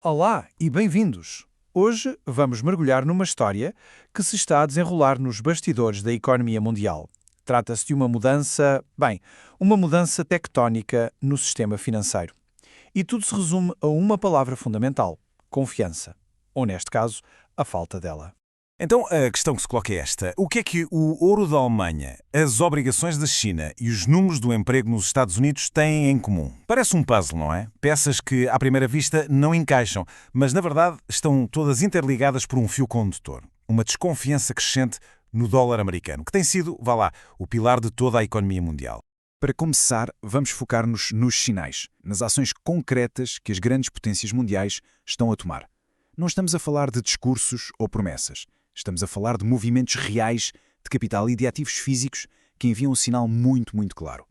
Olá e bem-vindos! Hoje vamos mergulhar numa história que se está a desenrolar nos bastidores da economia mundial. Trata-se de uma mudança, uma mudança tectónica no sistema financeiro. E tudo se resume a uma palavra fundamental: confiança. Ou, neste caso, a falta dela. Então, a questão que se coloca é esta. O que é que o ouro da Alemanha, as obrigações da China e os números do emprego nos Estados Unidos têm em comum? Parece um puzzle, não é? Peças que, à primeira vista, não encaixam, mas, na verdade, estão todas interligadas por um fio condutor. Uma desconfiança crescente no dólar americano, que tem sido, o pilar de toda a economia mundial. Para começar, vamos focar-nos nos sinais, nas ações concretas que as grandes potências mundiais estão a tomar. Não estamos a falar de discursos ou promessas. Estamos a falar de movimentos reais de capital e de ativos físicos que enviam um sinal muito claro.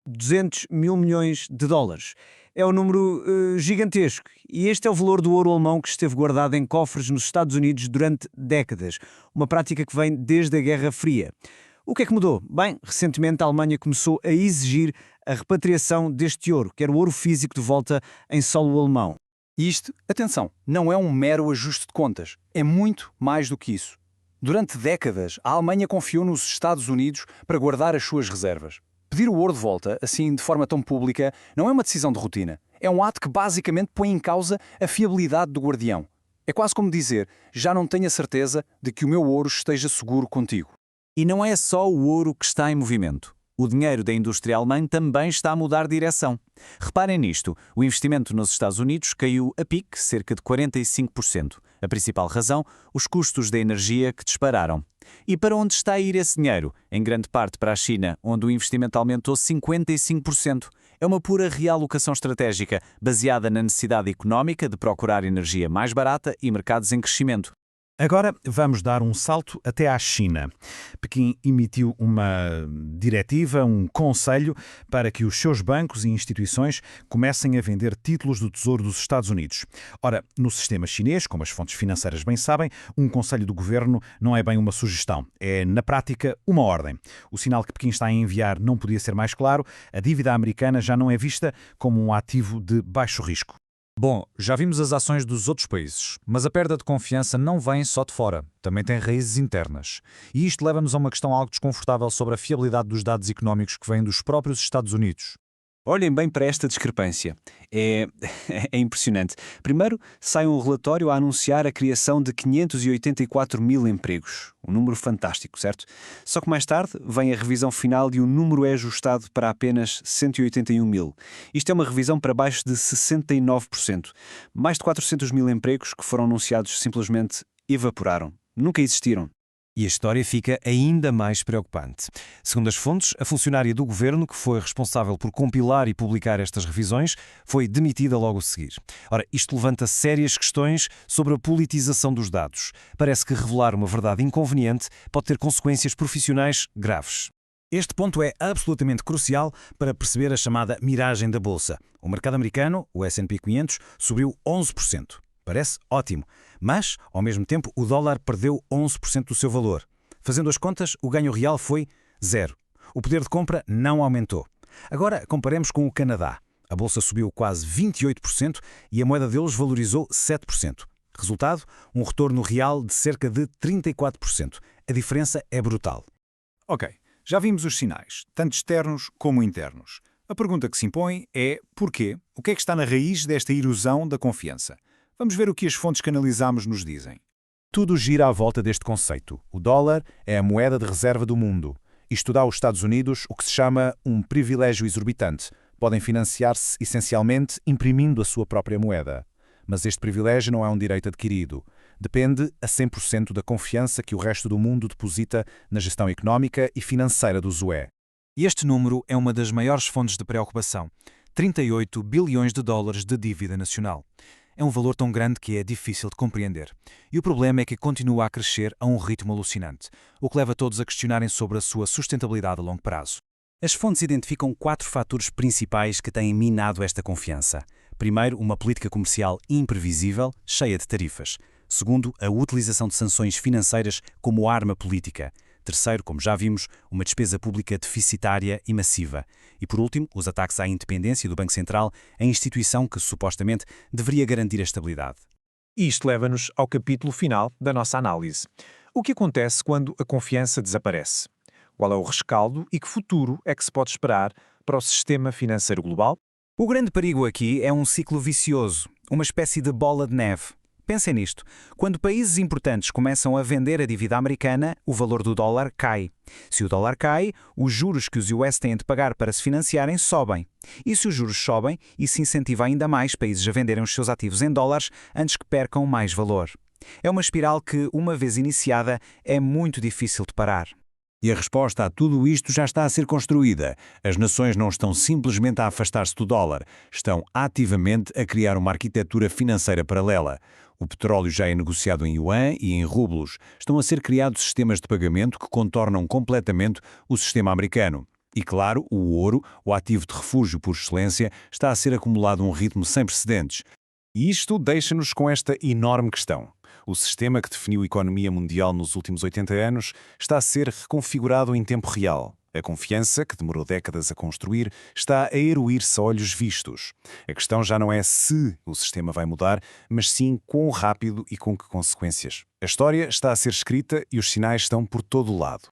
200 mil milhões de dólares. É um número gigantesco. E este é o valor do ouro alemão que esteve guardado em cofres nos Estados Unidos durante décadas. Uma prática que vem desde a Guerra Fria. O que é que mudou? Bem, recentemente a Alemanha começou a exigir a repatriação deste ouro, que era o ouro físico de volta em solo alemão. E isto, atenção, não é um mero ajuste de contas. É muito mais do que isso. Durante décadas, a Alemanha confiou nos Estados Unidos para guardar as suas reservas. Pedir o ouro de volta, assim de forma tão pública, não é uma decisão de rotina. É um ato que basicamente põe em causa a fiabilidade do guardião. É quase como dizer, já não tenho a certeza de que o meu ouro esteja seguro contigo. E não é só o ouro que está em movimento. O dinheiro da indústria alemã também está a mudar de direção. Reparem nisto, o investimento nos Estados Unidos caiu a pique cerca de 45%. A principal razão, os custos da energia que dispararam. E para onde está a ir esse dinheiro? Em grande parte para a China, onde o investimento aumentou 55%. É uma pura realocação estratégica, baseada na necessidade económica de procurar energia mais barata e mercados em crescimento. Agora vamos dar um salto até à China. Pequim emitiu uma diretiva, um conselho, para que os seus bancos e instituições comecem a vender títulos do Tesouro dos Estados Unidos. Ora, no sistema chinês, como as fontes financeiras bem sabem, um conselho do governo não é bem uma sugestão. É, na prática, uma ordem. O sinal que Pequim está a enviar não podia ser mais claro. A dívida americana já não é vista como um ativo de baixo risco. Bom, já vimos as ações dos outros países, mas a perda de confiança não vem só de fora, também tem raízes internas. E isto leva-nos a uma questão algo desconfortável sobre a fiabilidade dos dados económicos que vêm dos próprios Estados Unidos. Olhem bem para esta discrepância. É impressionante. Primeiro, sai um relatório a anunciar a criação de 584 mil empregos. Um número fantástico, certo? Só que mais tarde vem a revisão final e o número é ajustado para apenas 181 mil. Isto é uma revisão para baixo de 69%. Mais de 400 mil empregos que foram anunciados simplesmente evaporaram. Nunca existiram. E a história fica ainda mais preocupante. Segundo as fontes, a funcionária do governo que foi responsável por compilar e publicar estas revisões foi demitida logo a seguir. Ora, isto levanta sérias questões sobre a politização dos dados. Parece que revelar uma verdade inconveniente pode ter consequências profissionais graves. Este ponto é absolutamente crucial para perceber a chamada miragem da Bolsa. O mercado americano, o S&P 500, subiu 11%. Parece ótimo, mas, ao mesmo tempo, o dólar perdeu 11% do seu valor. Fazendo as contas, o ganho real foi zero. O poder de compra não aumentou. Agora, comparemos com o Canadá. A bolsa subiu quase 28% e a moeda deles valorizou 7%. Resultado, um retorno real de cerca de 34%. A diferença é brutal. Ok, já vimos os sinais, tanto externos como internos. A pergunta que se impõe é porquê? O que é que está na raiz desta erosão da confiança? Vamos ver o que as fontes que analisamos nos dizem. Tudo gira à volta deste conceito. O dólar é a moeda de reserva do mundo. Isto dá aos Estados Unidos o que se chama um privilégio exorbitante. Podem financiar-se essencialmente imprimindo a sua própria moeda. Mas este privilégio não é um direito adquirido. Depende a 100% da confiança que o resto do mundo deposita na gestão económica e financeira do ZUE. E este número é uma das maiores fontes de preocupação. 38 bilhões de dólares de dívida nacional. É um valor tão grande que é difícil de compreender. E o problema é que continua a crescer a um ritmo alucinante, o que leva todos a questionarem sobre a sua sustentabilidade a longo prazo. As fontes identificam 4 fatores principais que têm minado esta confiança. Primeiro, uma política comercial imprevisível, cheia de tarifas. Segundo, a utilização de sanções financeiras como arma política. Terceiro, como já vimos, uma despesa pública deficitária e massiva. E por último, os ataques à independência do Banco Central, a instituição que supostamente deveria garantir a estabilidade. Isto leva-nos ao capítulo final da nossa análise. O que acontece quando a confiança desaparece? Qual é o rescaldo e que futuro é que se pode esperar para o sistema financeiro global? O grande perigo aqui é um ciclo vicioso, uma espécie de bola de neve. Pensem nisto. Quando países importantes começam a vender a dívida americana, o valor do dólar cai. Se o dólar cai, os juros que os US têm de pagar para se financiarem sobem. E se os juros sobem, isso incentiva ainda mais países a venderem os seus ativos em dólares antes que percam mais valor. É uma espiral que, uma vez iniciada, é muito difícil de parar. E a resposta a tudo isto já está a ser construída. As nações não estão simplesmente a afastar-se do dólar, estão ativamente a criar uma arquitetura financeira paralela. O petróleo já é negociado em yuan e em rublos. Estão a ser criados sistemas de pagamento que contornam completamente o sistema americano. E claro, o ouro, o ativo de refúgio por excelência, está a ser acumulado a um ritmo sem precedentes. E isto deixa-nos com esta enorme questão. O sistema que definiu a economia mundial nos últimos 80 anos está a ser reconfigurado em tempo real. A confiança, que demorou décadas a construir, está a eruir-se a olhos vistos. A questão já não é se o sistema vai mudar, mas sim quão rápido e com que consequências. A história está a ser escrita e os sinais estão por todo o lado.